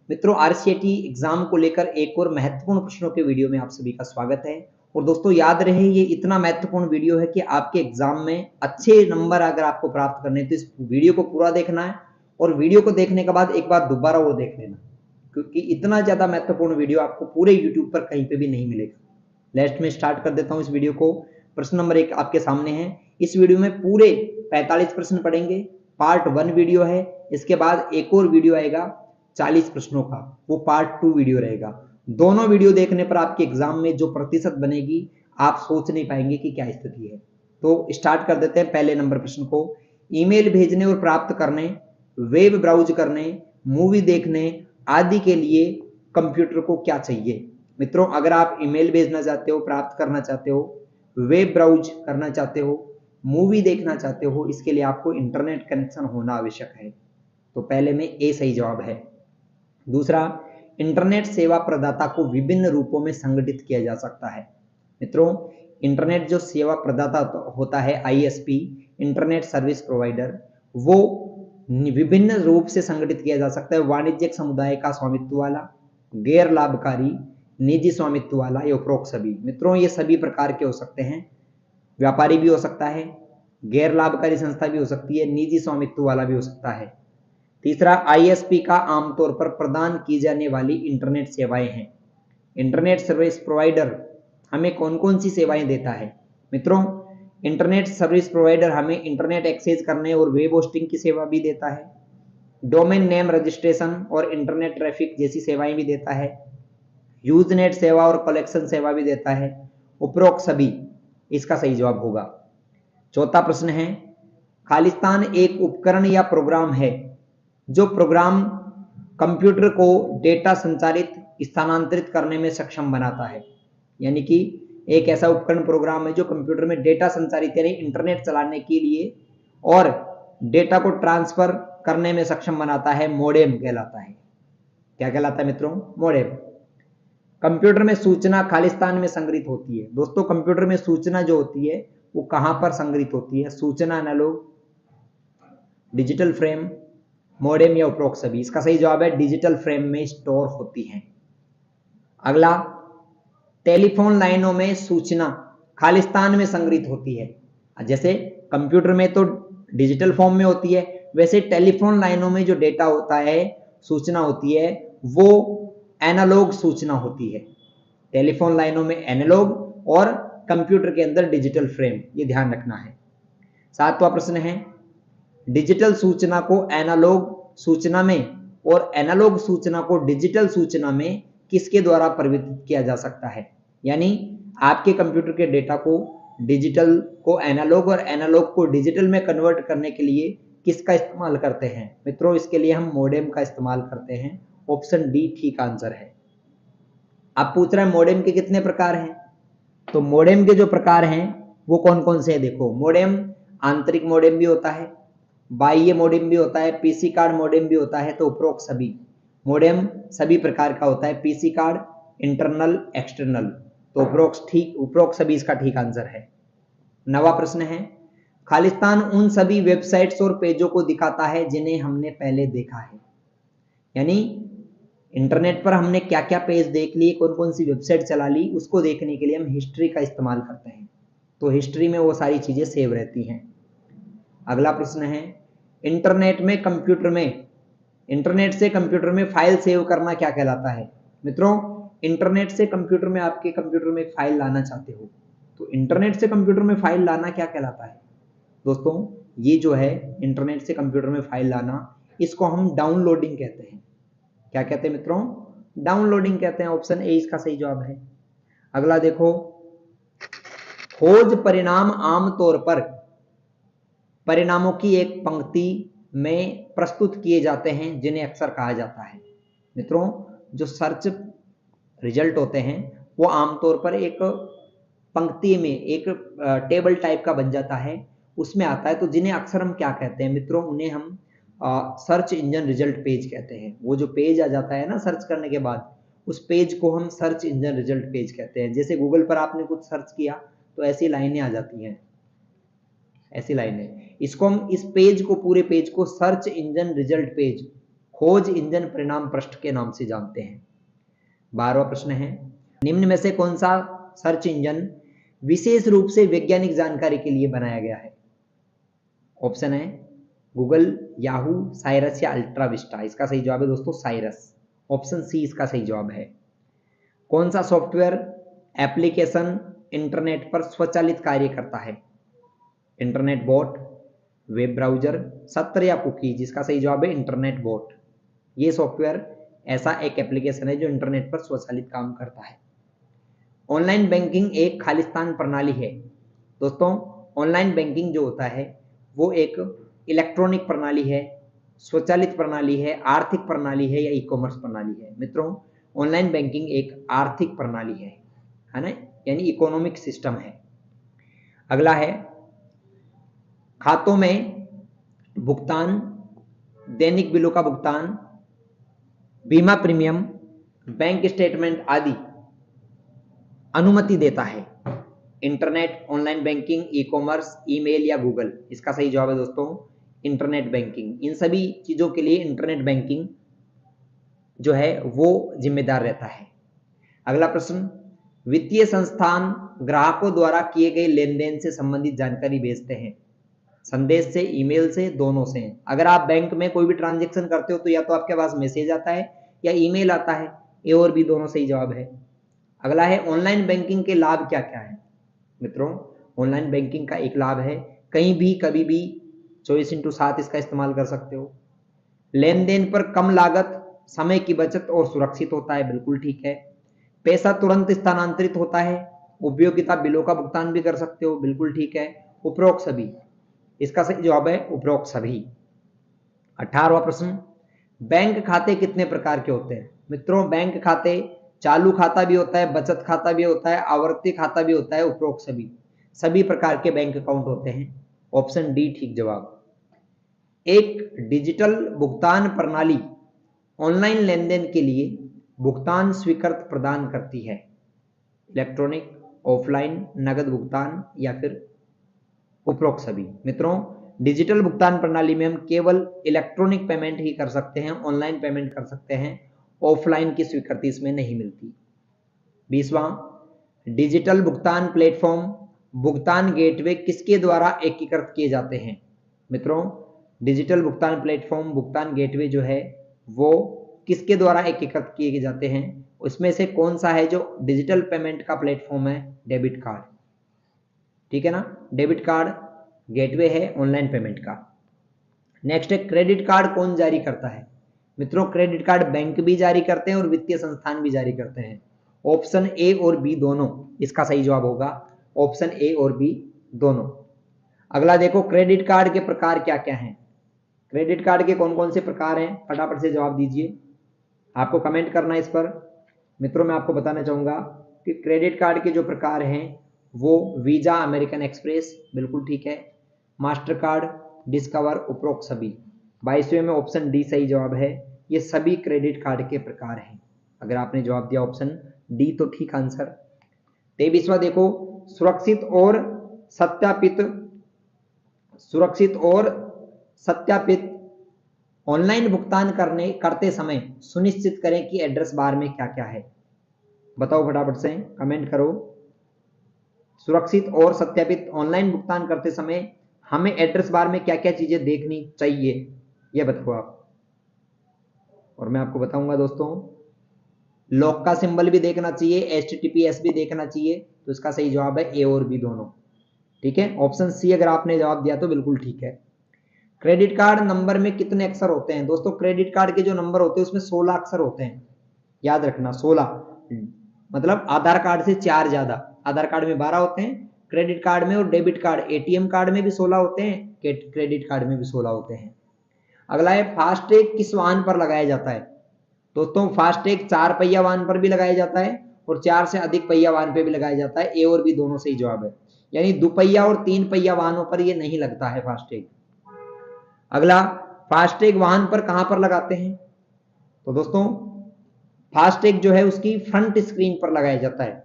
मित्रों, आरसीईटी एग्जाम को लेकर एक और महत्वपूर्ण प्रश्नों के वीडियो में आप सभी का स्वागत है। और दोस्तों याद रहे, ये इतना महत्वपूर्ण वीडियो है कि आपके एग्जाम में अच्छे नंबर अगर आपको प्राप्त करने हैं तो इस वीडियो को पूरा देखना है और वीडियो को देखने के बाद एक बार दोबारा और देख लेना, क्योंकि इतना ज्यादा महत्वपूर्ण वीडियो आपको पूरे यूट्यूब पर कहीं पे भी नहीं मिलेगा। लेट्स में स्टार्ट कर देता हूं इस वीडियो को। प्रश्न नंबर 1 आपके सामने है। इस वीडियो में पूरे 45 प्रश्न पढ़ेंगे। पार्ट 1 वीडियो है। इसके बाद एक और वीडियो आएगा 40 प्रश्नों का, वो पार्ट 2 वीडियो रहेगा। दोनों वीडियो देखने पर आपके एग्जाम में जो प्रतिशत बनेगी आप सोच नहीं पाएंगे कि क्या स्थिति है। तो स्टार्ट कर देते हैं पहले नंबर प्रश्न को। ईमेल भेजने और प्राप्त करने, वेब ब्राउज करने, मूवी देखने आदि के लिए कंप्यूटर को क्या चाहिए? मित्रों, अगर आप ईमेल भेजना चाहते हो, प्राप्त करना चाहते हो, वेब ब्राउज करना चाहते हो, मूवी देखना चाहते हो, इसके लिए आपको इंटरनेट कनेक्शन होना आवश्यक है। तो पहले में ए सही जवाब है। दूसरा, इंटरनेट सेवा प्रदाता को विभिन्न रूपों में संगठित किया जा सकता है। मित्रों, इंटरनेट जो सेवा प्रदाता होता है, आईएसपी, इंटरनेट सर्विस प्रोवाइडर, वो विभिन्न रूप से संगठित किया जा सकता है। वाणिज्यिक समुदाय का स्वामित्व वाला, गैर लाभकारी, निजी स्वामित्व वाला, या उपरोक्त सभी। मित्रों, ये सभी प्रकार के हो सकते हैं। व्यापारी भी हो सकता है, गैर लाभकारी संस्था भी हो सकती है, निजी स्वामित्व वाला भी हो सकता है। तीसरा, आईएसपी का आमतौर पर प्रदान की जाने वाली इंटरनेट सेवाएं हैं। इंटरनेट सर्विस प्रोवाइडर हमें कौन कौन सी सेवाएं देता है? मित्रों, इंटरनेट सर्विस प्रोवाइडर हमें इंटरनेट एक्सेस करने और वेब होस्टिंग की सेवा भी देता है, डोमेन नेम रजिस्ट्रेशन और इंटरनेट ट्रैफिक जैसी सेवाएं भी देता है, यूजनेट सेवा और कलेक्शन सेवा भी देता है। उपरोक्त सभी इसका सही जवाब होगा। चौथा प्रश्न है, खालिस्तान एक उपकरण या प्रोग्राम है जो प्रोग्राम कंप्यूटर को डेटा संचारित स्थानांतरित करने में सक्षम बनाता है। यानी कि एक ऐसा उपकरण प्रोग्राम है जो कंप्यूटर में डेटा संचारित यानी इंटरनेट चलाने के लिए और डेटा को ट्रांसफर करने में सक्षम बनाता है। मोडेम कहलाता है। क्या कहलाता है मित्रों? मोडेम। कंप्यूटर में सूचना खालिस्तान में संग्रहित होती है। दोस्तों, कंप्यूटर में सूचना जो होती है वो कहां पर संग्रहित होती है? सूचना एनालॉग, डिजिटल फ्रेम, मोडेम या उपरोक्त सभी। इसका सही जवाब है डिजिटल फ्रेम में स्टोर होती है। अगला, टेलीफोन लाइनों में सूचना खालिस्तान में संग्रहित होती है। जैसे कंप्यूटर में तो डिजिटल फॉर्म में होती है, वैसे टेलीफोन लाइनों में जो डेटा होता है, सूचना होती है, वो एनालॉग सूचना होती है। टेलीफोन लाइनों में एनालॉग और कंप्यूटर के अंदर डिजिटल फ्रेम, ये ध्यान रखना है। 7वां प्रश्न है, डिजिटल सूचना को एनालॉग सूचना में और एनालॉग सूचना को डिजिटल सूचना में किसके द्वारा परिवर्तित किया जा सकता है? यानी आपके कंप्यूटर के डेटा को डिजिटल को एनालॉग और एनालॉग को डिजिटल में कन्वर्ट करने के लिए किसका इस्तेमाल करते हैं? मित्रों, इसके लिए हम मोडेम का इस्तेमाल करते हैं। ऑप्शन डी ठीक आंसर है। आप पूछ रहे हैं मोडेम के कितने प्रकार हैं? तो मोडेम के जो प्रकार हैं वो कौन कौन से हैं? देखो, मोडेम आंतरिक मोडेम भी होता है, बाह्य मोडेम भी होता है, पीसी कार्ड मोडेम भी होता है। तो उपरोक्त सभी मोडेम सभी प्रकार का होता है, पीसी कार्ड, इंटरनल, एक्सटर्नल। तो उपरोक्त सभी इसका ठीक आंसर है। 9वां प्रश्न है, खालिस्तान उन सभी वेबसाइट्स और पेजों को दिखाता है जिन्हें हमने पहले देखा है। यानी इंटरनेट पर हमने क्या क्या पेज देख लिए, कौन कौन सी वेबसाइट चला ली, उसको देखने के लिए हम हिस्ट्री का इस्तेमाल करते हैं। तो हिस्ट्री में वो सारी चीजें सेव रहती हैं। अगला प्रश्न है, इंटरनेट से कंप्यूटर में फाइल सेव करना क्या कहलाता है? मित्रों, इंटरनेट से कंप्यूटर में आपके कंप्यूटर में एक फाइल लाना चाहते हो, तो इंटरनेट से कंप्यूटर में फाइल लाना क्या कहलाता है? दोस्तों, ये जो है इंटरनेट से कंप्यूटर में फाइल लाना, इसको हम डाउनलोडिंग कहते हैं। क्या कहते हैं मित्रों? डाउनलोडिंग कहते हैं। ऑप्शन ए इसका सही जवाब है। अगला देखो, खोज परिणाम आमतौर पर परिणामों की एक पंक्ति में प्रस्तुत किए जाते हैं जिन्हें अक्सर कहा जाता है। मित्रों, जो सर्च रिजल्ट होते हैं वो आमतौर पर एक पंक्ति में एक टेबल टाइप का बन जाता है, उसमें आता है। तो जिन्हें अक्सर हम क्या कहते हैं मित्रों? उन्हें हम सर्च इंजन रिजल्ट पेज कहते हैं। वो जो पेज आ जाता है ना सर्च करने के बाद, उस पेज को हम सर्च इंजन रिजल्ट पेज कहते हैं। जैसे गूगल पर आपने कुछ सर्च किया तो ऐसी लाइनें आ जाती हैं, ऐसी लाइनें। इसको हम इस पेज को, पूरे पेज को सर्च इंजन रिजल्ट पेज खोज इंजन परिणाम पृष्ठ के नाम से जानते हैं। 12वां प्रश्न है, निम्न में से कौन सा सर्च इंजन विशेष रूप से वैज्ञानिक जानकारी के लिए बनाया गया है? ऑप्शन है गूगल, याहू, साइरस या अल्ट्रा विस्टा। इसका सही जवाब है दोस्तों साइरस। ऑप्शन सी इसका सही जवाब है। कौन सा सॉफ्टवेयर एप्लीकेशन इंटरनेट पर स्वचालित कार्य करता है? इंटरनेट बोट, वेब ब्राउजर, सत्र या कुकी। जिसका सही जवाब है इंटरनेट बोट। ये सॉफ्टवेयर ऐसा एक एप्लीकेशन है जो इंटरनेट पर स्वचालित काम करता है। ऑनलाइन बैंकिंग एक खालिस्तान प्रणाली है। दोस्तों ऑनलाइन बैंकिंग जो होता है वो एक इलेक्ट्रॉनिक प्रणाली है, स्वचालित प्रणाली है, आर्थिक प्रणाली है या ई कॉमर्स प्रणाली है? मित्रों ऑनलाइन बैंकिंग एक आर्थिक प्रणाली है ना, यानी इकोनॉमिक सिस्टम है। अगला है, खातों में भुगतान, दैनिक बिलों का भुगतान, बीमा प्रीमियम, बैंक स्टेटमेंट आदि अनुमति देता है internet, online banking, e commerce, email या गूगल? इसका सही जवाब है दोस्तों इंटरनेट बैंकिंग। इन सभी चीजों के लिए इंटरनेट बैंकिंग जो है वो जिम्मेदार रहता है। अगला प्रश्न, वित्तीय संस्थान ग्राहकों द्वारा किए गए लेन देन से संबंधित जानकारी भेजते हैं, संदेश से, ईमेल से, दोनों से? अगर आप बैंक में कोई भी ट्रांजेक्शन करते हो तो या तो आपके पास मैसेज आता है या ईमेल आता है, ए और बी दोनों सही जवाब है। अगला है, ऑनलाइन बैंकिंग के लाभ क्या क्या है? मित्रों ऑनलाइन बैंकिंग का एक लाभ है कहीं भी कभी भी 24/7 इसका इस्तेमाल कर सकते हो। लेन देन पर कम लागत, समय की बचत और सुरक्षित होता है, बिल्कुल ठीक है। पैसा तुरंत स्थानांतरित होता है, उपयोगिता बिलों का भुगतान भी कर सकते हो, बिल्कुल ठीक है। उपरोक्त सभी, इसका सही जवाब है उपरोक्त सभी। 18वां प्रश्न, बैंक खाते कितने प्रकार के होते हैं? मित्रों बैंक खाते चालू खाता भी होता है, बचत खाता भी होता है, आवर्ती खाता भी होता है, उपरोक्त सभी प्रकार के बैंक अकाउंट होते हैं। ऑप्शन डी ठीक जवाब। एक डिजिटल भुगतान प्रणाली ऑनलाइन लेनदेन के लिए भुगतान स्वीकृत प्रदान करती है, इलेक्ट्रॉनिक, ऑफलाइन, नगद भुगतान या फिर उपरोक्त सभी? मित्रों डिजिटल भुगतान प्रणाली में हम केवल इलेक्ट्रॉनिक पेमेंट ही कर सकते हैं, ऑनलाइन पेमेंट कर सकते हैं, ऑफलाइन की स्वीकृति इसमें नहीं मिलती। 20वां, डिजिटल भुगतान प्लेटफॉर्म भुगतान गेटवे किसके द्वारा एकीकृत किए जाते हैं? मित्रों डिजिटल भुगतान प्लेटफॉर्म भुगतान गेटवे जो है वो किसके द्वारा एकीकृत किए जाते हैं? उसमें से कौन सा है जो डिजिटल पेमेंट का प्लेटफॉर्म है? डेबिट कार्ड, ठीक है ना, डेबिट कार्ड गेटवे है ऑनलाइन पेमेंट का। नेक्स्ट है, क्रेडिट कार्ड कौन जारी करता है? मित्रों क्रेडिट कार्ड बैंक भी जारी करते हैं और वित्तीय संस्थान भी जारी करते हैं। ऑप्शन ए और बी दोनों इसका सही जवाब होगा, ऑप्शन ए और बी दोनों। अगला देखो, क्रेडिट कार्ड के प्रकार क्या क्या हैं? क्रेडिट कार्ड के कौन कौन से प्रकार हैं, फटाफट से जवाब दीजिए, आपको कमेंट करना है इस पर। मित्रों मैं आपको बताना चाहूंगा कि क्रेडिट कार्ड के जो प्रकार हैं वो वीजा, अमेरिकन एक्सप्रेस, बिल्कुल ठीक है, मास्टर कार्ड, डिस्कवर, उपरोक्त सभी। 22वें में ऑप्शन डी सही जवाब है, ये सभी क्रेडिट कार्ड के प्रकार हैं। अगर आपने जवाब दिया ऑप्शन डी तो ठीक आंसर। 23वां देखो, सुरक्षित और सत्यापित ऑनलाइन भुगतान करते समय सुनिश्चित करें कि एड्रेस बार में क्या क्या है? बताओ फटाफट से कमेंट करो। सुरक्षित और सत्यापित ऑनलाइन भुगतान करते समय हमें एड्रेस बार में क्या क्या चीजें देखनी चाहिए, ये बताओ आप। और मैं आपको बताऊंगा दोस्तों, लॉक का सिंबल भी देखना चाहिए, HTTPS भी देखना चाहिए, तो इसका सही जवाब है ए और बी दोनों, ठीक है। ऑप्शन सी अगर आपने जवाब दिया तो बिल्कुल ठीक है। क्रेडिट कार्ड नंबर में कितने अक्षर होते हैं? दोस्तों क्रेडिट कार्ड के जो नंबर होते हैं उसमें 16 अक्षर होते हैं, याद रखना 16, मतलब आधार कार्ड से 4 ज्यादा। आधार कार्ड में 12 होते हैं, क्रेडिट कार्ड में और डेबिट कार्ड ATM कार्ड में भी 16 होते हैं, क्रेडिट कार्ड में भी 16 होते हैं। अगला है, फास्टैग किस वाहन पर लगाया जाता है? दोस्तों फास्टैग 4 पहिया वाहन पर भी लगाया जाता है और 4 से अधिक पहिया वाहन पे भी लगाया जाता है, ए और बी दोनों सही जवाब है। यानी 2 पहिया और 3 पहिया वाहनों पर ये नहीं लगता है फास्टैग। अगला, फास्टैग वाहन पर कहां पर लगाते हैं? तो दोस्तों फास्टैग जो है उसकी फ्रंट स्क्रीन पर लगाया जाता है,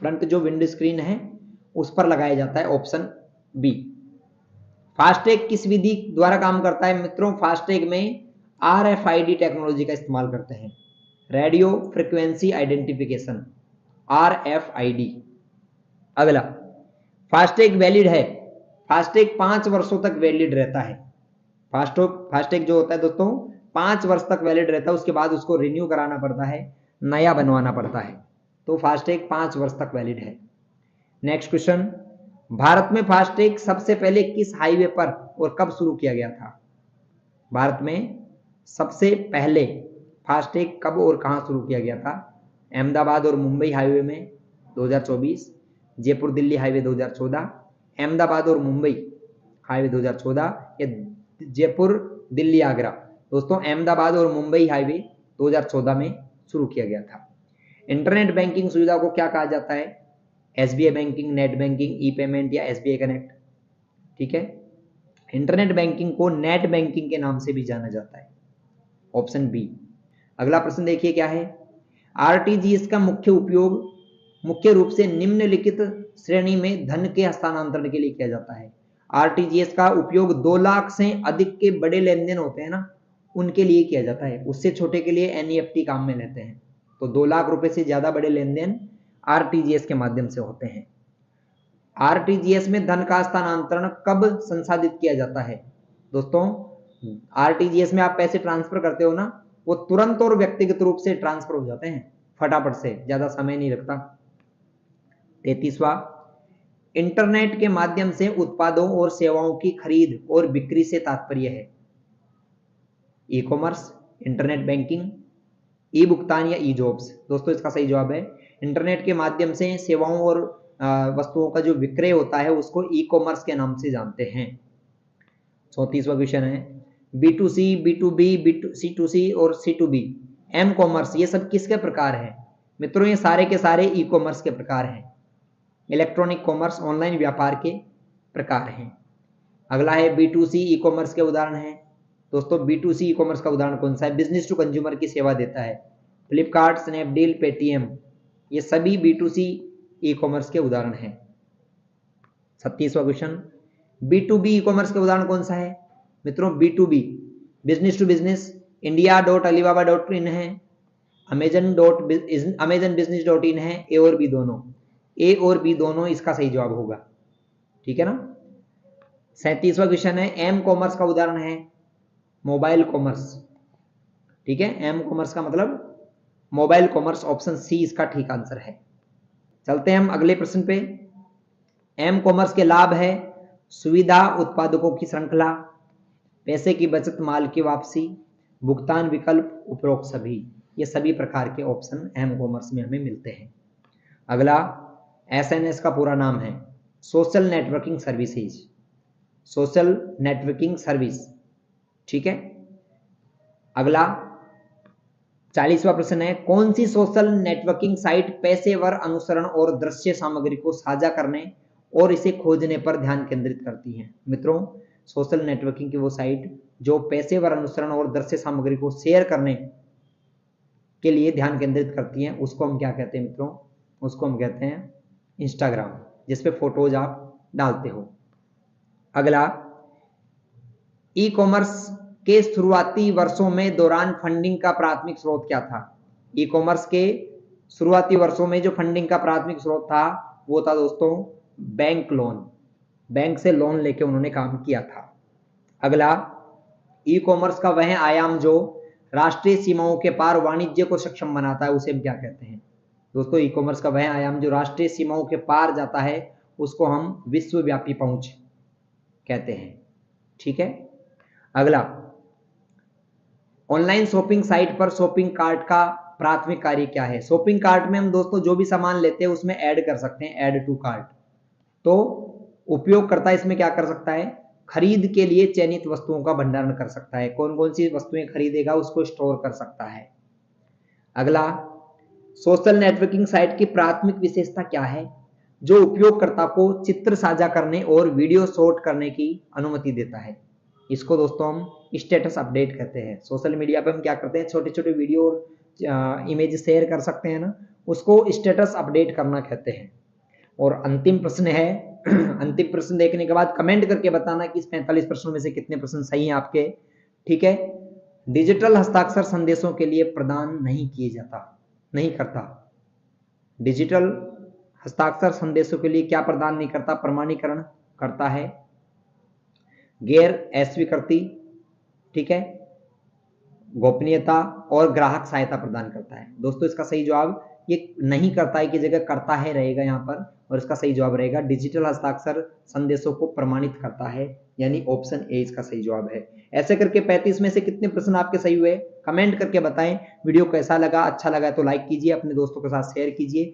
फ्रंट जो विंड स्क्रीन है उस पर लगाया जाता है, ऑप्शन बी। फास्टैग किस विधि द्वारा काम करता है? मित्रों फास्टैग में RFID टेक्नोलॉजी का इस्तेमाल करते हैं, रेडियो फ्रिक्वेंसी आइडेंटिफिकेशन, RFID। अगला, फास्टैग वैलिड है, फास्टैग 5 वर्षों तक वैलिड रहता है। फास्टैग जो होता है दोस्तों 5 वर्ष तक वैलिड रहता है, उसके बाद उसको रिन्यू कराना पड़ता है, नया बनवाना पड़ता है। तो फास्टैग 5 वर्ष तक वैलिड है। नेक्स्ट क्वेश्चन, भारत में फास्टैग सबसे पहले किस हाईवे पर और कब शुरू किया गया था? भारत में सबसे पहले फास्टैग कब और कहां शुरू किया गया था? अहमदाबाद और मुंबई हाईवे में 2024, जयपुर दिल्ली हाईवे 2014, अहमदाबाद और मुंबई हाईवे 2014 या जयपुर दिल्ली आगरा। दोस्तों अहमदाबाद और मुंबई हाईवे 2014 में शुरू किया गया था। इंटरनेट बैंकिंग सुविधा को क्या कहा जाता है? SBI बैंकिंग, नेट बैंकिंग, ई पेमेंट या SBI कनेक्ट। ठीक है, इंटरनेट बैंकिंग को नेट बैंकिंग के नाम से भी जाना जाता है, ऑप्शन बी। अगला प्रश्न देखिए क्या है, RTGS का मुख्य उपयोग मुख्य रूप से निम्नलिखित श्रेणी में धन के हस्तांतरण के लिए किया जाता है। RTGS का उपयोग 2 लाख से अधिक के बड़े लेन देन होते हैं ना, उनके लिए किया जाता है, उससे छोटे के लिए NEFT काम में लेते हैं। तो 2 लाख रुपए से ज्यादा बड़े लेन देन RTGS के माध्यम से होते हैं। RTGS में धन का हस्तांतरण कब संसाधित किया जाता है? दोस्तों RTGS में आप पैसे ट्रांसफर करते हो ना, वो तुरंत और व्यक्तिगत रूप से ट्रांसफर हो जाते हैं, फटाफट से, ज्यादा समय नहीं लगता। 33वां, इंटरनेट के माध्यम से उत्पादों और सेवाओं की खरीद और बिक्री से तात्पर्य है? ई कॉमर्स, इंटरनेट बैंकिंग, ई भुगतान या ई जॉब्स। दोस्तों इसका सही जवाब है इंटरनेट के माध्यम से सेवाओं और वस्तुओं का जो विक्रय होता है उसको ई कॉमर्स के नाम से जानते हैं। 34वां क्वेश्चन है, B2C, B2B, C2C और C2B, M कॉमर्स, ये सब किसके प्रकार है? मित्रों ये सारे के सारे ई कॉमर्स के प्रकार हैं, इलेक्ट्रॉनिक कॉमर्स ऑनलाइन व्यापार के प्रकार हैं। अगला है B2C ई कॉमर्स के उदाहरण हैं। दोस्तों B2C ई कॉमर्स का उदाहरण कौन सा है? बिजनेस टू कंज्यूमर की सेवा देता है, फ्लिपकार्ट, स्नैपडील, पेटीएम, ये सभी B2C ई कॉमर्स के उदाहरण हैं। 37वां क्वेश्चन, B2B ई कॉमर्स के उदाहरण कौन सा है? मित्रों B2B, business to business, india.alibaba.in है, amazon.business.in है, ए और बी दोनों इसका सही जवाब होगा। ठीक है ना। 37वां क्वेश्चन है, एम कॉमर्स का उदाहरण है मोबाइल कॉमर्स। ठीक है, एम कॉमर्स का मतलब मोबाइल कॉमर्स, ऑप्शन सी इसका ठीक आंसर है। चलते हैं हम अगले प्रश्न पे। एम कॉमर्स के लाभ है सुविधा, उत्पादकों की श्रृंखला, पैसे की बचत, माल की वापसी, भुगतान विकल्प, उपरोक्त सभी। ये सभी प्रकार के ऑप्शन एम कॉमर्स में हमें मिलते हैं। अगला, SNS का पूरा नाम है social networking services, social networking service. ठीक है। अगला 40वां प्रश्न है, कौन सी सोशल नेटवर्किंग साइट पेशेवर अनुसरण और दृश्य सामग्री को साझा करने और इसे खोजने पर ध्यान केंद्रित करती है? मित्रों सोशल नेटवर्किंग की वो साइट जो पेशेवर अनुसरण और दृश्य सामग्री को शेयर करने के लिए ध्यान केंद्रित करती है उसको हम क्या कहते हैं मित्रों? उसको हम कहते हैं इंस्टाग्राम, जिसपे फोटोज आप डालते हो। अगला, ई कॉमर्स के शुरुआती वर्षों में दौरान फंडिंग का प्राथमिक स्रोत क्या था? ई कॉमर्स के शुरुआती वर्षों में जो फंडिंग का प्राथमिक स्रोत था वो था दोस्तों बैंक लोन, बैंक से लोन लेके उन्होंने काम किया था। अगला, ई कॉमर्स का वह आयाम जो राष्ट्रीय सीमाओं के पार वाणिज्य को सक्षम बनाता है उसे हम क्या कहते हैं? दोस्तों ई कॉमर्स का वह आयाम जो राष्ट्रीय सीमाओं के पार जाता है उसको हम विश्वव्यापी पहुंच कहते हैं। ठीक है। अगला, ऑनलाइन शॉपिंग साइट पर शॉपिंग कार्ट का प्राथमिक कार्य क्या है? शॉपिंग कार्ट में हम दोस्तों जो भी सामान लेते हैं उसमें ऐड कर सकते हैं, ऐड टू कार्ट। तो उपयोगकर्ता इसमें क्या कर सकता है? खरीद के लिए चयनित वस्तुओं का भंडारण कर सकता है, कौन कौन सी वस्तुएं खरीदेगा उसको स्टोर कर सकता है। अगला, सोशल नेटवर्किंग साइट की प्राथमिक विशेषता क्या है? जो उपयोगकर्ता को चित्र साझा करने और वीडियो शॉट करने की अनुमति देता है। इसको दोस्तों हम स्टेटस अपडेट कहते हैं। सोशल मीडिया पे हम क्या करते हैं, छोटे छोटे वीडियो और इमेज शेयर कर सकते हैं ना, उसको स्टेटस अपडेट करना कहते हैं। और अंतिम प्रश्न है अंतिम प्रश्न देखने के बाद कमेंट करके बताना कि इस 45 प्रश्नों में से कितने प्रश्न सही हैं आपके। ठीक है, डिजिटल हस्ताक्षर संदेशों के लिए प्रदान नहीं करता। डिजिटल हस्ताक्षर संदेशों के लिए क्या प्रदान नहीं करता? प्रमाणीकरण करता है, गैर अस्वीकृति, ठीक है, गोपनीयता और ग्राहक सहायता प्रदान करता है। दोस्तों इसका सही जवाब ये नहीं करता है की जगह करता है रहेगा यहाँ पर, और इसका सही जवाब रहेगा डिजिटल हस्ताक्षर संदेशों को प्रमाणित करता है, यानी ऑप्शन ए इसका सही जवाब है। ऐसे करके 35 में से कितने प्रश्न आपके सही हुए? कमेंट करके बताएं। वीडियो कैसा लगा? अच्छा लगा तो लाइक कीजिए, अपने दोस्तों के साथ शेयर कीजिए।